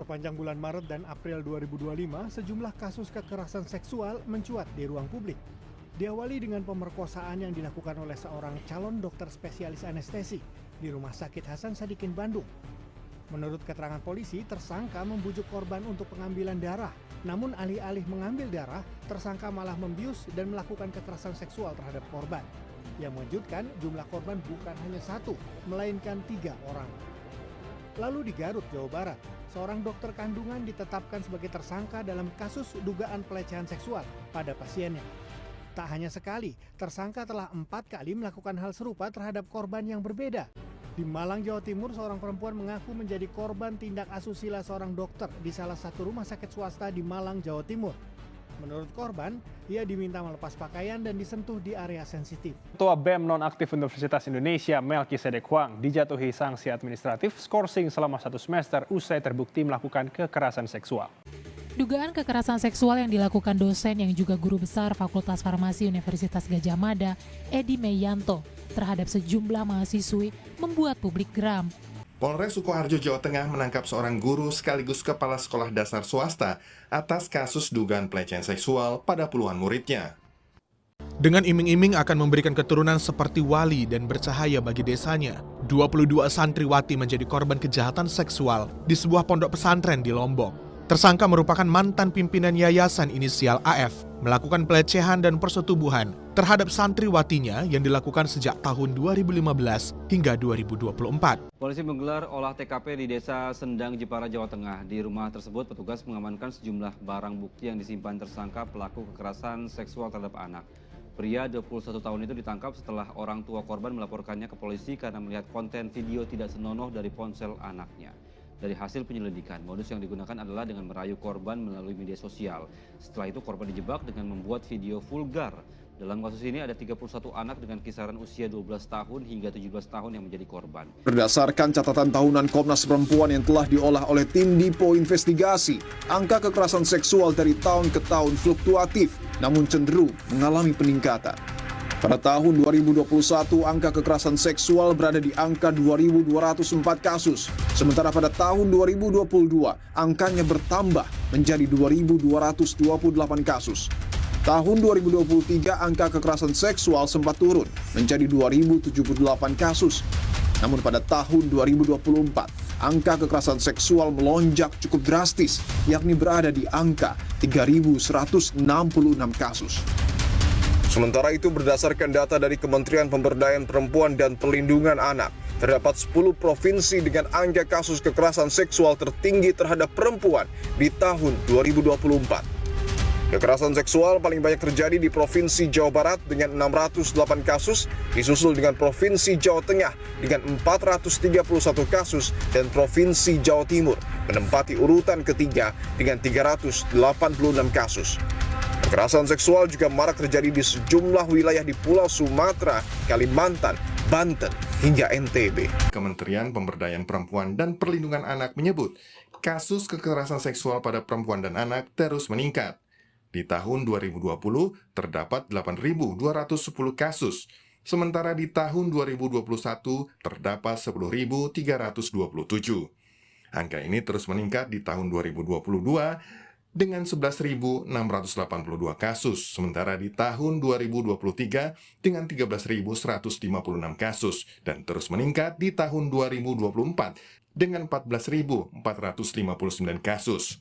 Sepanjang bulan Maret dan April 2025, sejumlah kasus kekerasan seksual mencuat di ruang publik. Diawali dengan pemerkosaan yang dilakukan oleh seorang calon dokter spesialis anestesi di Rumah Sakit Hasan Sadikin, Bandung. Menurut keterangan polisi, tersangka membujuk korban untuk pengambilan darah. Namun alih-alih mengambil darah, tersangka malah membius dan melakukan kekerasan seksual terhadap korban. Yang mengejutkan, jumlah korban bukan hanya satu, melainkan 3 orang. Lalu di Garut, Jawa Barat, seorang dokter kandungan ditetapkan sebagai tersangka dalam kasus dugaan pelecehan seksual pada pasiennya. Tak hanya sekali, tersangka telah 4 kali melakukan hal serupa terhadap korban yang berbeda. Di Malang, Jawa Timur, seorang perempuan mengaku menjadi korban tindak asusila seorang dokter di salah satu rumah sakit swasta di Malang, Jawa Timur. Menurut korban, ia diminta melepas pakaian dan disentuh di area sensitif. Ketua BEM Nonaktif Universitas Indonesia Melkisedek Huang dijatuhi sanksi administratif skorsing selama 1 semester usai terbukti melakukan kekerasan seksual. Dugaan kekerasan seksual yang dilakukan dosen yang juga guru besar Fakultas Farmasi Universitas Gadjah Mada, Edi Meyanto, terhadap sejumlah mahasiswi membuat publik geram. Polres Sukoharjo, Jawa Tengah menangkap seorang guru sekaligus kepala sekolah dasar swasta atas kasus dugaan pelecehan seksual pada puluhan muridnya. Dengan iming-iming akan memberikan keturunan seperti wali dan bercahaya bagi desanya, 22 santriwati menjadi korban kejahatan seksual di sebuah pondok pesantren di Lombok. Tersangka merupakan mantan pimpinan yayasan inisial AF, melakukan pelecehan dan persetubuhan terhadap santriwatinya yang dilakukan sejak tahun 2015 hingga 2024. Polisi menggelar olah TKP di Desa Sendang, Jepara, Jawa Tengah. Di rumah tersebut, petugas mengamankan sejumlah barang bukti yang disimpan tersangka pelaku kekerasan seksual terhadap anak. Pria 21 tahun itu ditangkap setelah orang tua korban melaporkannya ke polisi karena melihat konten video tidak senonoh dari ponsel anaknya. Dari hasil penyelidikan, modus yang digunakan adalah dengan merayu korban melalui media sosial. Setelah itu korban dijebak dengan membuat video vulgar. Dalam kasus ini ada 31 anak dengan kisaran usia 12 tahun hingga 17 tahun yang menjadi korban. Berdasarkan catatan tahunan Komnas Perempuan yang telah diolah oleh tim Dipo Investigasi, angka kekerasan seksual dari tahun ke tahun fluktuatif, namun cenderung mengalami peningkatan. Pada tahun 2021, angka kekerasan seksual berada di angka 2.204 kasus. Sementara pada tahun 2022, angkanya bertambah menjadi 2.228 kasus. Tahun 2023, angka kekerasan seksual sempat turun menjadi 2.078 kasus. Namun pada tahun 2024, angka kekerasan seksual melonjak cukup drastis, yakni berada di angka 3.166 kasus. Sementara itu, berdasarkan data dari Kementerian Pemberdayaan Perempuan dan Perlindungan Anak, terdapat 10 provinsi dengan angka kasus kekerasan seksual tertinggi terhadap perempuan di tahun 2024. Kekerasan seksual paling banyak terjadi di Provinsi Jawa Barat dengan 608 kasus, disusul dengan Provinsi Jawa Tengah dengan 431 kasus, dan Provinsi Jawa Timur menempati urutan ketiga dengan 386 kasus. Kekerasan seksual juga marak terjadi di sejumlah wilayah di Pulau Sumatera, Kalimantan, Banten, hingga NTB. Kementerian Pemberdayaan Perempuan dan Perlindungan Anak menyebut kasus kekerasan seksual pada perempuan dan anak terus meningkat. Di tahun 2020 terdapat 8.210 kasus, sementara di tahun 2021 terdapat 10.327. Angka ini terus meningkat di tahun 2022 dengan 11.682 kasus, sementara di tahun 2023 dengan 13.156 kasus, dan terus meningkat di tahun 2024 dengan 14.459 kasus.